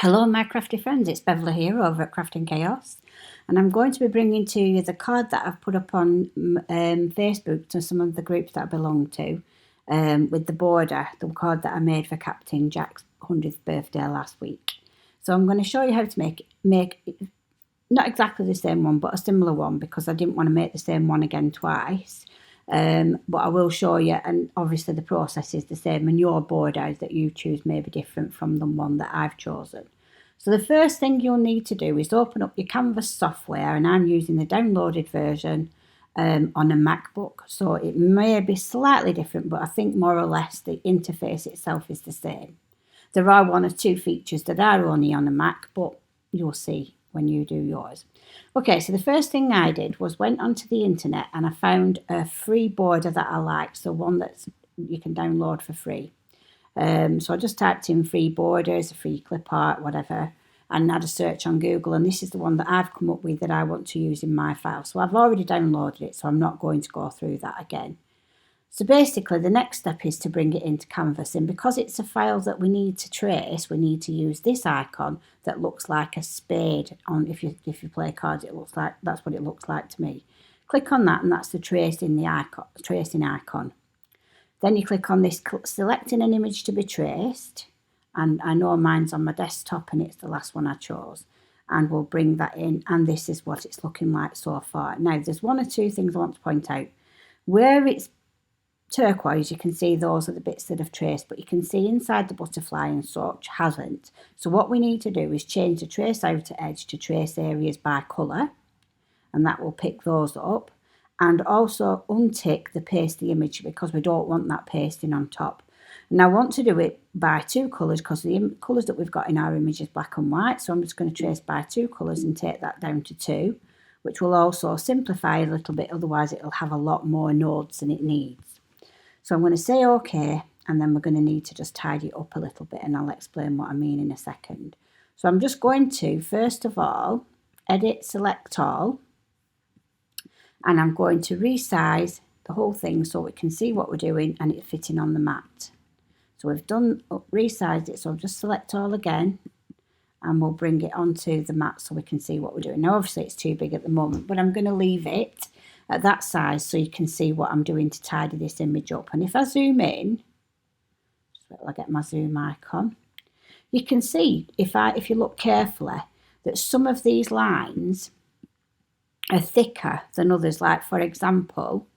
Hello my crafty friends, it's Beverly here over at Crafting Chaos, and I'm going to be bringing to you the card that I've put up on Facebook to some of the groups that I belong to, with the border, the card that I made for Captain Jack's 100th birthday last week. So I'm going to show you how to make not exactly the same one, but a similar one, because I didn't want to make the same one again twice. But I will show you, and obviously the process is the same, and your borders that you choose may be different from the one that I've chosen. So the first thing you'll need to do is open up your Canvas software, and I'm using the downloaded version on a MacBook, so it may be slightly different, but I think more or less the interface itself is the same. There are one or two features that are only on a Mac, but you'll see when you do yours. Okay, so the first thing I did was went onto the internet and I found a free border that I like, so one that you can download for free. So I just typed in free borders, free clip art, whatever, and had a search on Google, and this is the one that I've come up with that I want to use in my file. So I've already downloaded it, so I'm not going to go through that again. So basically the next step is to bring it into Canvas, and because it's a file that we need to trace, we need to use this icon that looks like a spade. On if you play cards, it looks like, that's what it looks like to me. Click on that, and that's the tracing icon. Then you click on this selecting an image to be traced, and I know mine's on my desktop and it's the last one I chose, and we'll bring that in, and this is what it's looking like so far. Now there's one or two things I want to point out. Where it's turquoise, you can see those are the bits that have traced, but you can see inside the butterfly and such hasn't. So what we need to do is change the trace outer edge to trace areas by colour, and that will pick those up, and also untick the pasty image because we don't want that pasting on top. And I want to do it by two colours because the colours that we've got in our image is black and white, so I'm just going to trace by two colours and take that down to 2, which will also simplify a little bit, otherwise it'll have a lot more nodes than it needs. So I'm going to say OK, and then we're going to need to just tidy it up a little bit, and I'll explain what I mean in a second. So I'm just going to, first of all, edit, select all, and I'm going to resize the whole thing so we can see what we're doing and it's fitting on the mat. So we've done resized it, so I'll just select all again, and we'll bring it onto the mat so we can see what we're doing. Now obviously it's too big at the moment, but I'm going to leave it at that size so you can see what I'm doing to tidy this image up. And if I zoom in, just wait till I get my zoom icon, you can see, if you look carefully, that some of these lines are thicker than others. Like for example,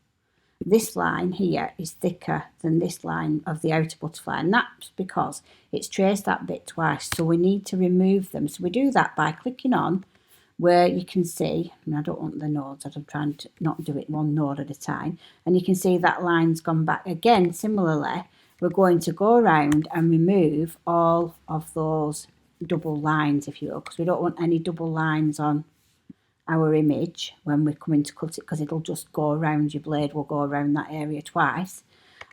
this line here is thicker than this line of the outer butterfly, and that's because it's traced that bit twice, so we need to remove them. So we do that by clicking on where you can see, and I don't want the nodes, I'm trying to not do it one node at a time, and you can see that line's gone back again. Similarly, we're going to go around and remove all of those double lines, if you will, because we don't want any double lines on our image when we're coming to cut it, because it'll just go around, your blade will go around that area twice,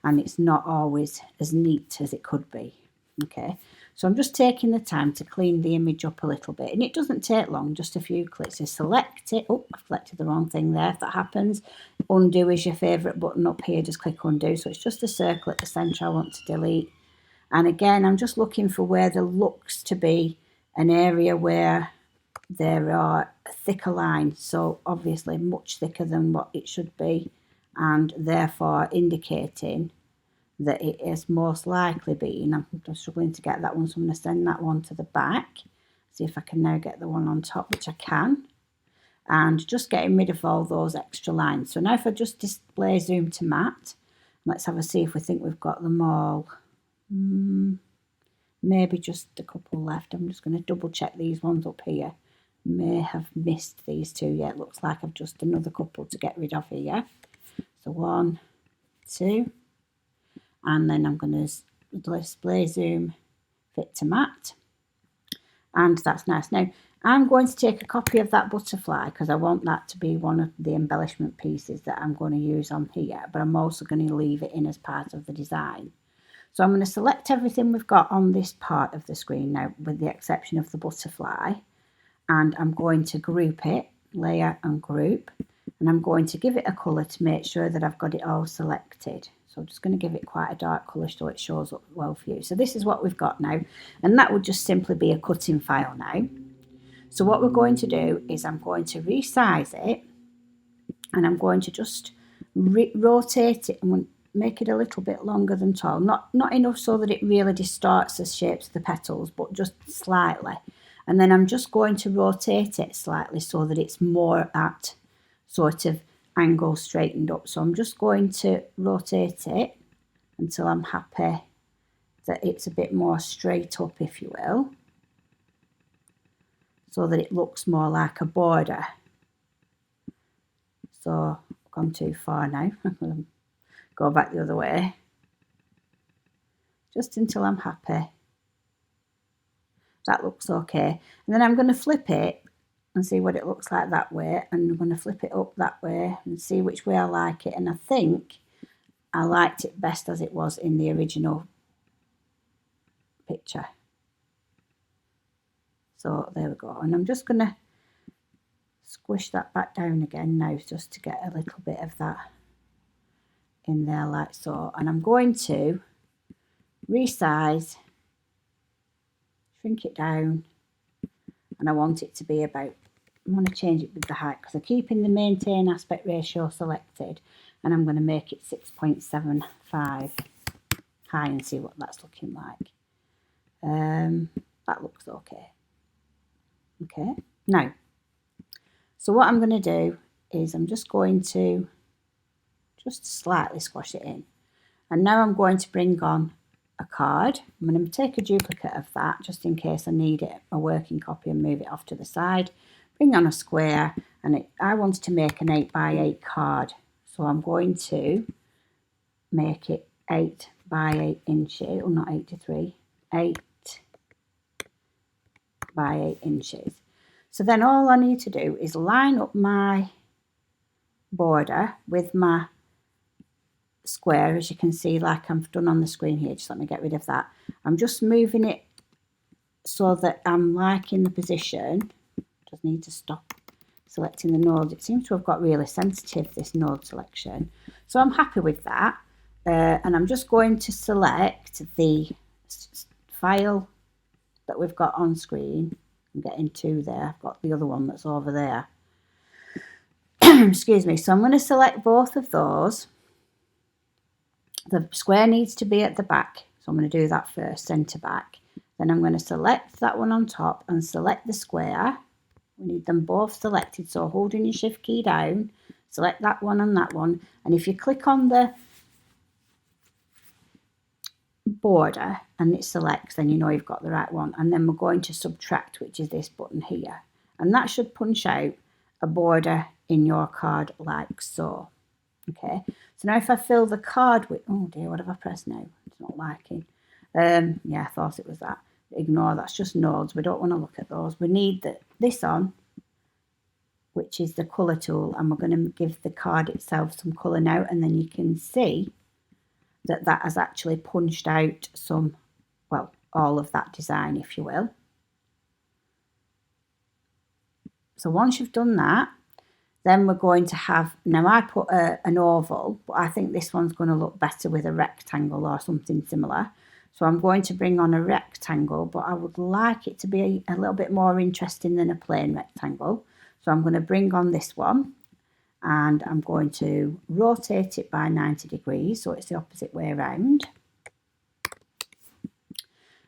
and it's not always as neat as it could be. Okay, so I'm just taking the time to clean the image up a little bit, and it doesn't take long, just a few clicks. So select it. Oh, I've selected the wrong thing there. If that happens, undo is your favourite button up here. Just click undo. So it's just a circle at the centre I want to delete. And again, I'm just looking for where there looks to be an area where there are thicker lines, so obviously much thicker than what it should be, and therefore indicating that it is most likely been. I'm just struggling to get that one, so I'm going to send that one to the back. See if I can now get the one on top, which I can, and just getting rid of all those extra lines. So now if I just display zoom to mat, let's have a see if we think we've got them all. Maybe just a couple left. I'm just going to double check these ones up here. May have missed these two. Yeah, it looks like I've just another couple to get rid of here. So 1, 2, and then I'm going to display zoom fit to mat, and that's nice. Now I'm going to take a copy of that butterfly because I want that to be one of the embellishment pieces that I'm going to use on here, but I'm also going to leave it in as part of the design. So I'm going to select everything we've got on this part of the screen now, with the exception of the butterfly, and I'm going to group it, layer and group, And I'm going to give it a colour to make sure that I've got it all selected. So I'm just going to give it quite a dark colour so it shows up well for you. So this is what we've got now. And that would just simply be a cutting file now. So what we're going to do is I'm going to resize it. And I'm going to just rotate it and make it a little bit longer than tall. Not enough so that it really distorts the shapes of the petals, but just slightly. And then I'm just going to rotate it slightly so that it's more at sort of angle straightened up. So I'm just going to rotate it until I'm happy that it's a bit more straight up, if you will, so that it looks more like a border. So I've gone too far now. I'm going to go back the other way, just until I'm happy. That looks okay. And then I'm going to flip it and see what it looks like that way. And I'm going to flip it up that way and see which way I like it. And I think I liked it best as it was in the original picture. So there we go. And I'm just going to squish that back down again now just to get a little bit of that in there like so. And I'm going to resize, shrink it down, and I want it to be about, I want to change it with the height because I'm keeping the maintain aspect ratio selected, and I'm going to make it 6.75 high and see what that's looking like. That looks okay. Okay, now, so what I'm going to do is I'm just going to just slightly squash it in. And now I'm going to bring on a card. I'm going to take a duplicate of that just in case I need it, a working copy, and move it off to the side. Bring on a square, and I wanted to make an 8x8 card. So I'm going to make it 8 by 8 inches, or not 83, 8 by 8 inches. So then all I need to do is line up my border with my square, as you can see, like I've done on the screen here. Just let me get rid of that. I'm just moving it so that I'm like in the position. Just need to stop selecting the nodes. It seems to have got really sensitive, this node selection. So I'm happy with that. And I'm just going to select the file that we've got on screen. I'm getting two there. I've got the other one that's over there. Excuse me. So I'm going to select both of those. The square needs to be at the back, so I'm going to do that first, centre back. Then I'm going to select that one on top and select the square. We need them both selected, so holding your shift key down, select that one and that one. And if you click on the border and it selects, then you know you've got the right one. And then we're going to subtract, which is this button here. And that should punch out a border in your card like so. Okay, so now if I fill the card with, oh dear, what have I pressed now? It's not liking. Yeah, I thought it was that. Ignore, that's just nodes. We don't want to look at those. We need this on, which is the colour tool, and we're going to give the card itself some colour now, and then you can see that that has actually punched out some, well, all of that design, if you will. So once you've done that, then we're going to have, now I put an oval, but I think this one's going to look better with a rectangle or something similar. So I'm going to bring on a rectangle, but I would like it to be a little bit more interesting than a plain rectangle. So I'm going to bring on this one, and I'm going to rotate it by 90 degrees, so it's the opposite way around.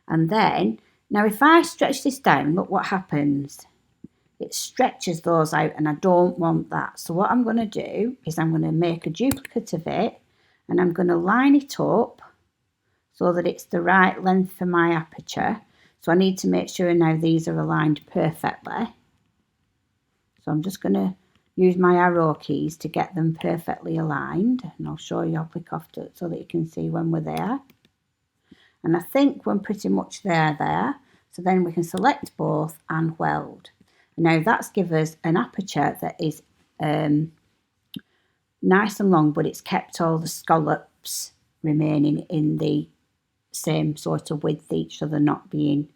And then, now if I stretch this down, look what happens. It stretches those out, and I don't want that. So what I'm going to do is I'm going to make a duplicate of it, and I'm going to line it up so that it's the right length for my aperture. So I need to make sure now these are aligned perfectly. So I'm just going to use my arrow keys to get them perfectly aligned, and I'll show you, I'll click off to it so that you can see when we're there. And I think we're pretty much there. So then we can select both and weld. Now that's given us an aperture that is nice and long, but it's kept all the scallops remaining in the same sort of width each, so they're not being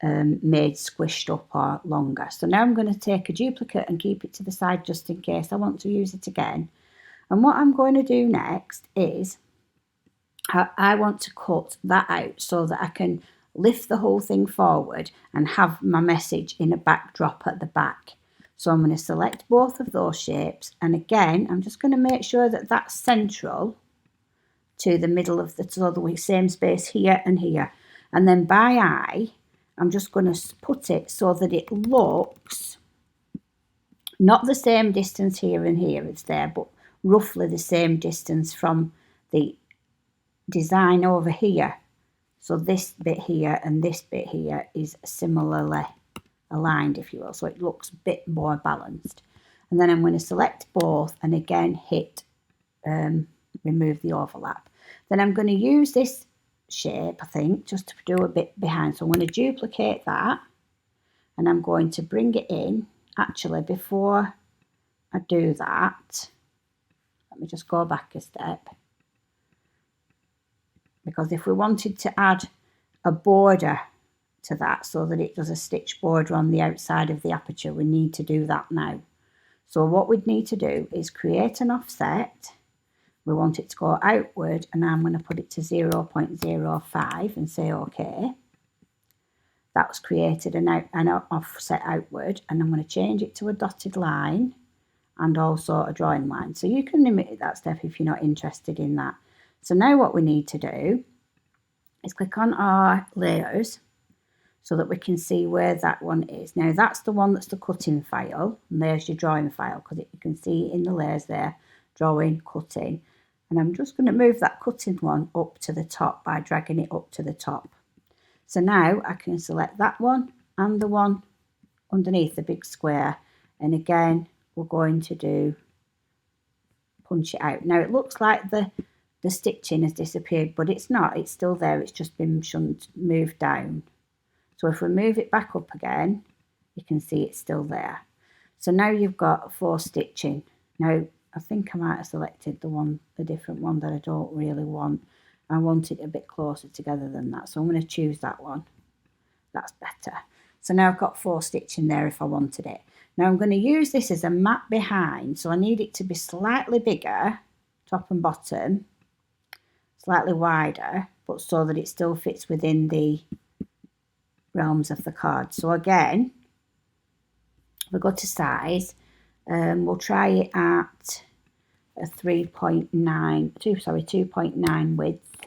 made squished up or longer. So now I'm going to take a duplicate and keep it to the side just in case I want to use it again. And what I'm going to do next is I want to cut that out so that I can lift the whole thing forward and have my message in a backdrop at the back. So I'm going to select both of those shapes, and again I'm just going to make sure that that's central to the middle of the same space here and here. And then by eye I'm just going to put it so that it looks not the same distance here and here, it's there, but roughly the same distance from the design over here. So this bit here and this bit here is similarly aligned, if you will, so it looks a bit more balanced. And then I'm going to select both and again hit remove the overlap. Then I'm going to use this shape, I think, just to do a bit behind. So I'm going to duplicate that and I'm going to bring it in. Actually, before I do that, let me just go back a step, because if we wanted to add a border to that so that it does a stitch border on the outside of the aperture, we need to do that now. So what we'd need to do is create an offset. We want it to go outward, and I'm going to put it to 0.05 and say OK. That was created an offset outward, and I'm going to change it to a dotted line and also a drawing line. So you can limit that step if you're not interested in that. So now what we need to do is click on our layers so that we can see where that one is. Now that's the one that's the cutting file, and there's your drawing file, because you can see in the layers there, drawing, cutting. And I'm just going to move that cutting one up to the top by dragging it up to the top. So now I can select that one and the one underneath the big square, and again we're going to do punch it out. Now it looks like the stitching has disappeared, but it's not, it's still there, it's just been moved down. So if we move it back up again, you can see it's still there. So now you've got 4 stitching. Now I think I might have selected the different one that I don't really want. I want it a bit closer together than that, so I'm going to choose that one. That's better. So now I've got 4 stitching there if I wanted it. Now I'm going to use this as a mat behind, so I need it to be slightly bigger, top and bottom, slightly wider, but so that it still fits within the realms of the card. So again, if we go to size, we'll try it at a 2.9 width,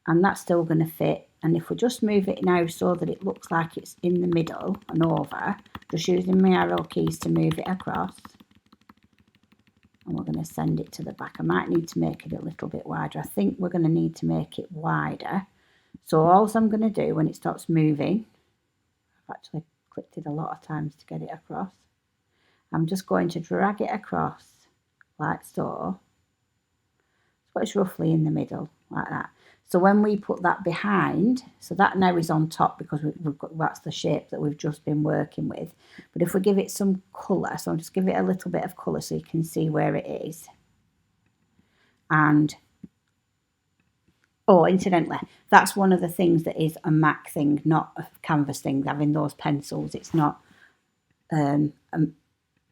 and that's still going to fit. And if we just move it now so that it looks like it's in the middle and over, just using my arrow keys to move it across, and we're going to send it to the back. I might need to make it a little bit wider. I think we're going to need to make it wider. So all I'm going to do when it stops moving, I've actually clicked it a lot of times to get it across, I'm just going to drag it across like so. So it's roughly in the middle like that. So when we put that behind, so that now is on top because we've got, that's the shape that we've just been working with. But if we give it some colour, so I'll just give it a little bit of colour so you can see where it is. And, oh, incidentally, that's one of the things that is a MAC thing, not a canvas thing, having those pencils. It's not,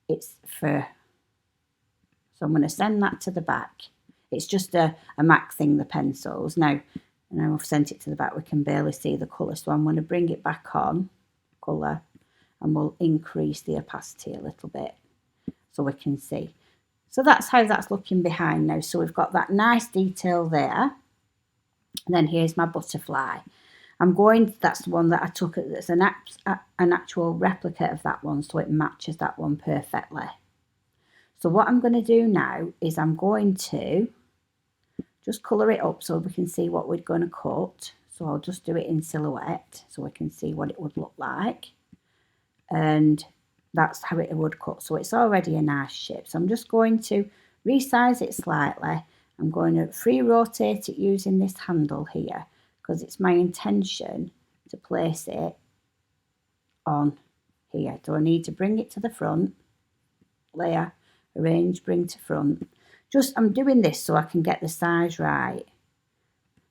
it's for, so I'm going to send that to the back. It's just a MAC thing, the pencils. Now I've sent it to the back, we can barely see the colour. So I'm going to bring it back on, colour, and we'll increase the opacity a little bit so we can see. So that's how that's looking behind now. So we've got that nice detail there. And then here's my butterfly. That's the one that I took, that's an actual replica of that one, so it matches that one perfectly. So what I'm going to do now is I'm going to just colour it up so we can see what we're going to cut. So I'll just do it in silhouette so we can see what it would look like. And that's how it would cut. So it's already a nice shape. So I'm just going to resize it slightly. I'm going to free rotate it using this handle here because it's my intention to place it on here. So I need to bring it to the front, layer, arrange, bring to front. I'm doing this so I can get the size right.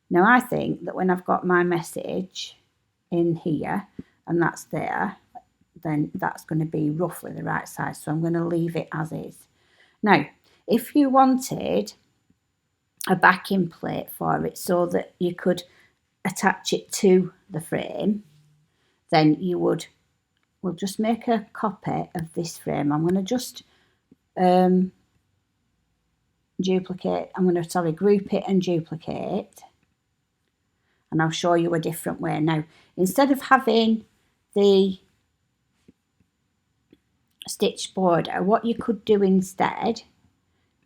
Now I think that when I've got my message in here and that's there, then that's going to be roughly the right size. So I'm going to leave it as is. Now, if you wanted a backing plate for it so that you could attach it to the frame, then you would, we'll just make a copy of this frame. I'm going to just duplicate, group it and duplicate, and I'll show you a different way. Now, instead of having the stitch border, what you could do instead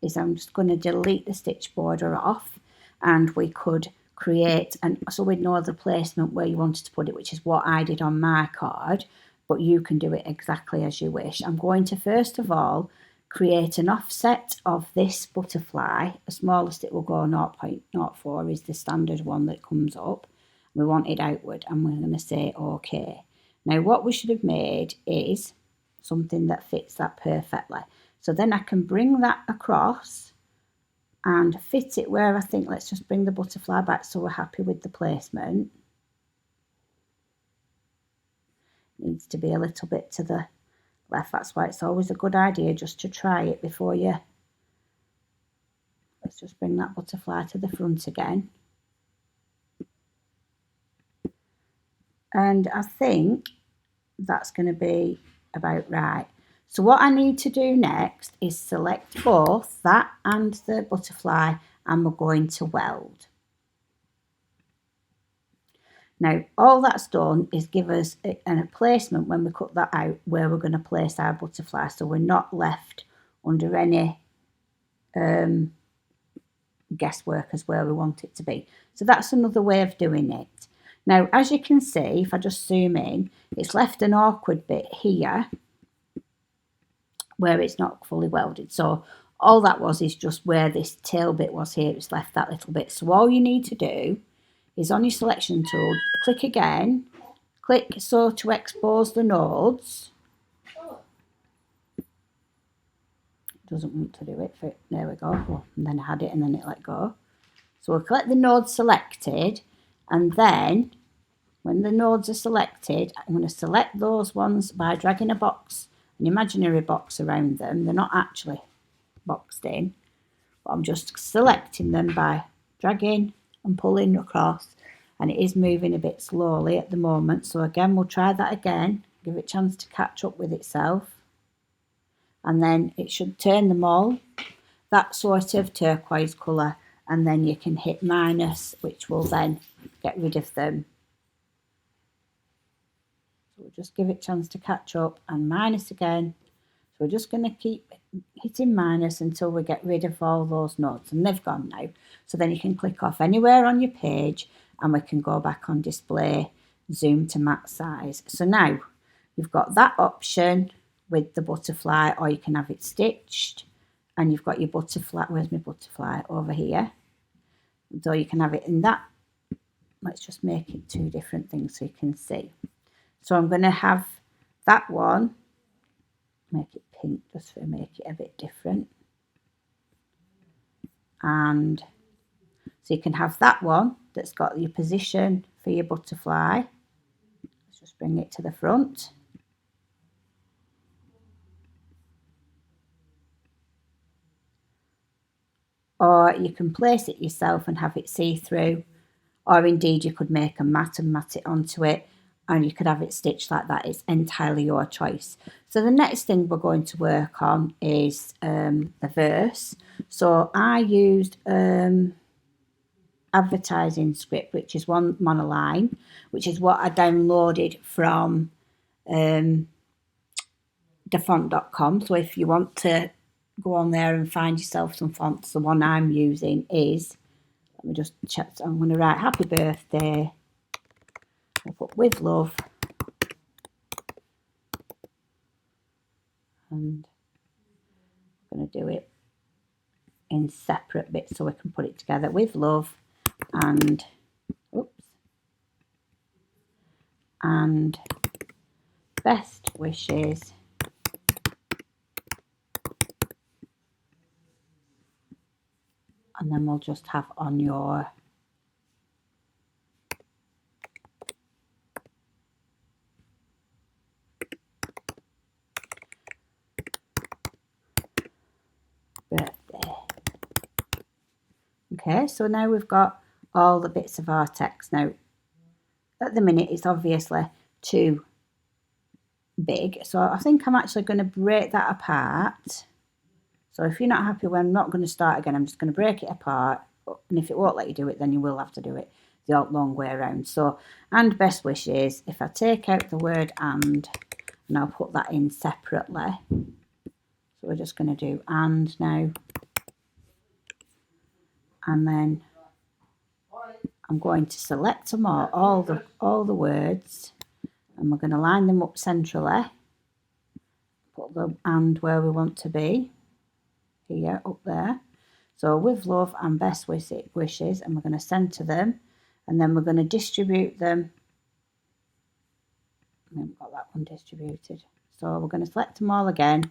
is, I'm just going to delete the stitch border off, and we could create, and so we'd know the placement where you wanted to put it, which is what I did on my card, but you can do it exactly as you wish. I'm going to first of all create an offset of this butterfly. The smallest it will go, 0.04, is the standard one that comes up. We want it outward, and we're going to say OK. Now what we should have made is something that fits that perfectly. So then I can bring that across and fit it where I think. Let's just bring the butterfly back so we're happy with the placement. It needs to be a little bit to the left. That's why it's always a good idea just to try it before you. Let's just bring that butterfly to the front again. And I think that's going to be about right. So what I need to do next is select both that and the butterfly, and we're going to weld. Now all that's done is give us a placement when we cut that out where we're going to place our butterfly, so we're not left under any guesswork as where we want it to be. So that's another way of doing it. Now as you can see, if I just zoom in, it's left an awkward bit here where it's not fully welded. So all that was is just where this tail bit was here, it's left that little bit. So all you need to do is on your selection tool, click again, click so to expose the nodes. It doesn't want to do it, there we go. Well, and then I had it and then it let go. So we'll collect the nodes selected, and then when the nodes are selected, I'm going to select those ones by dragging a box, an imaginary box around them. They're not actually boxed in, but I'm just selecting them by dragging and pulling across, and it is moving a bit slowly at the moment. So again, we'll try that again, give it a chance to catch up with itself, and then it should turn them all that sort of turquoise colour, and then you can hit minus, which will then get rid of them. So we'll just give it a chance to catch up, and minus again. So we're just going to keep hitting minus until we get rid of all those nodes, and they've gone now. So then you can click off anywhere on your page, and we can go back on display, zoom to max size. So now you've got that option with the butterfly, or you can have it stitched, and you've got your butterfly. Where's my butterfly? Over here. So you can have it in that. Let's just make it two different things so you can see. So I'm going to have that one, make it pink just to make it a bit different. And so you can have that one that's got your position for your butterfly. Let's just bring it to the front. Or you can place it yourself and have it see-through, or indeed you could make a mat and mat it onto it, and you could have it stitched like that. It's entirely your choice. So the next thing we're going to work on is the verse. So I used advertising script, which is one monoline, which is what I downloaded from dafont.com. So if you want to go on there and find yourself some fonts, the one I'm using is, let me just check, I'm going to write happy birthday, I'll put with love, and I'm going to do it in separate bits so we can put it together. With love, and oops, and best wishes and then we'll just have on your Okay, so now we've got all the bits of our text. Now, at the minute, it's obviously too big, so I think I'm actually going to break that apart. So if you're not happy when I'm not going to start again, I'm just going to break it apart, and if it won't let you do it, then you will have to do it the long way around. So, and best wishes, if I take out the word and I'll put that in separately. So we're just going to do and now, and then I'm going to select them all the words, and we're going to line them up centrally, put the and where we want to be, here, up there. So with love and best wishes, and we're going to centre them, and then we're going to distribute them. I haven't got that one distributed. So we're going to select them all again,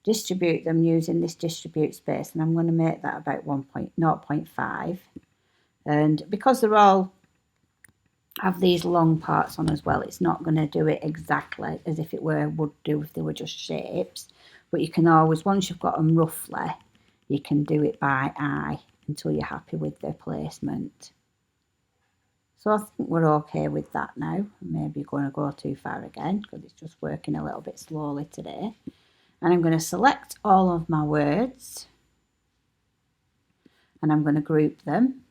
distribute them using this distribute space, and I'm going to make that about 0.5. And because they're all have these long parts on as well, it's not going to do it exactly as if it would do if they were just shapes. But you can always, once you've got them roughly, you can do it by eye until you're happy with their placement. So I think we're okay with that now. Maybe going to go too far again because it's just working a little bit slowly today. And I'm going to select all of my words, and I'm going to group them,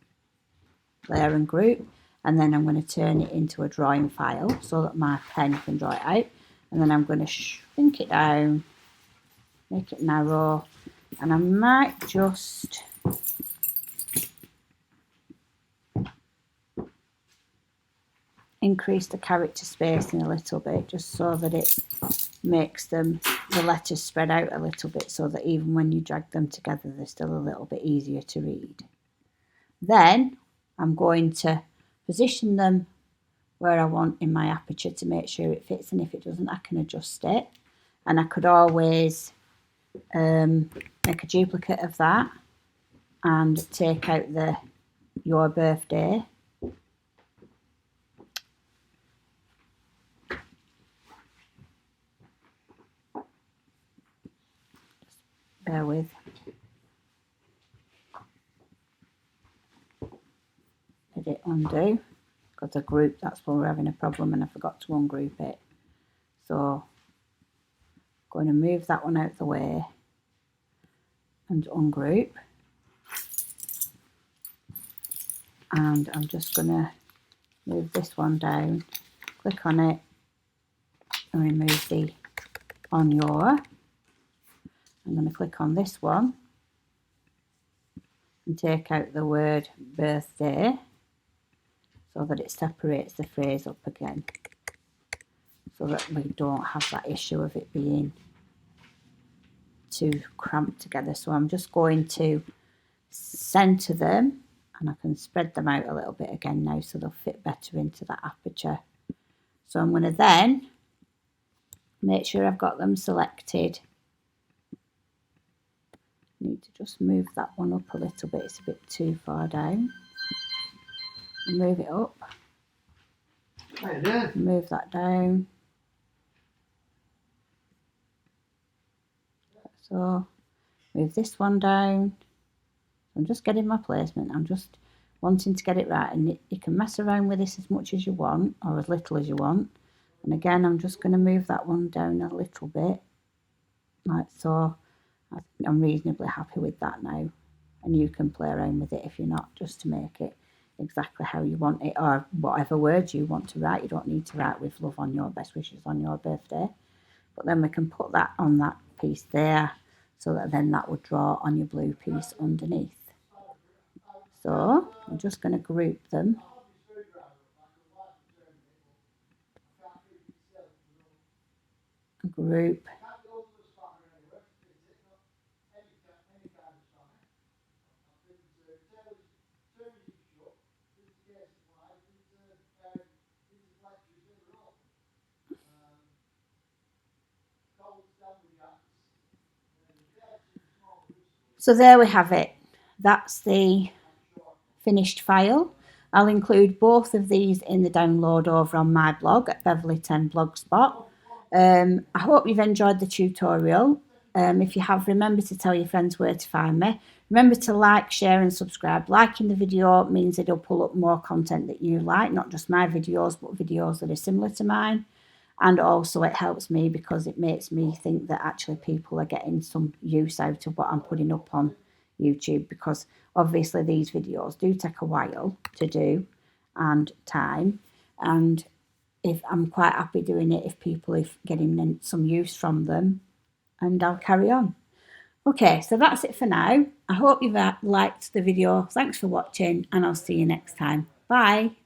layer and group, and then I'm going to turn it into a drawing file so that my pen can draw it out. And then I'm going to shrink it down, make it narrow, and I might just increase the character spacing a little bit, just so that it makes the letters spread out a little bit, so that even when you drag them together, they're still a little bit easier to read. Then I'm going to position them where I want in my aperture to make sure it fits, and if it doesn't, I can adjust it. And I could always make a duplicate of that and take out the your birthday. Bear with. Edit, undo, because the group, that's where we're having a problem, and I forgot to ungroup it. So I'm going to move that one out of the way and ungroup. And I'm just going to move this one down, click on it, and remove the on your. I'm going to click on this one and take out the word birthday so that it separates the phrase up again, so that we don't have that issue of it being too cramped together. So I'm just going to centre them, and I can spread them out a little bit again now so they'll fit better into that aperture. So I'm going to then make sure I've got them selected. Need to just move that one up a little bit, it's a bit too far down. Move it up. Move that down. So move this one down. I'm just getting my placement. I'm just wanting to get it right, and you can mess around with this as much as you want or as little as you want. And again, I'm just going to move that one down a little bit, like so. I think I'm reasonably happy with that now, and you can play around with it if you're not, just to make it exactly how you want it, or whatever words you want to write. You don't need to write with love on your best wishes on your birthday, but then we can put that on that piece there, so that then that would draw on your blue piece underneath. So I'm just going to group them. Group. So there we have it. That's the finished file. I'll include both of these in the download over on my blog at Beverly 10 Blogspot. I hope you've enjoyed the tutorial. If you have, remember to tell your friends where to find me. Remember to like, share and subscribe. Liking the video means it'll pull up more content that you like, not just my videos, but videos that are similar to mine. And also it helps me because it makes me think that actually people are getting some use out of what I'm putting up on YouTube, because obviously these videos do take a while to do and time, and if I'm quite happy doing it if people are getting some use from them, and I'll carry on. Okay, so that's it for now. I hope you've liked the video. Thanks for watching, and I'll see you next time. Bye.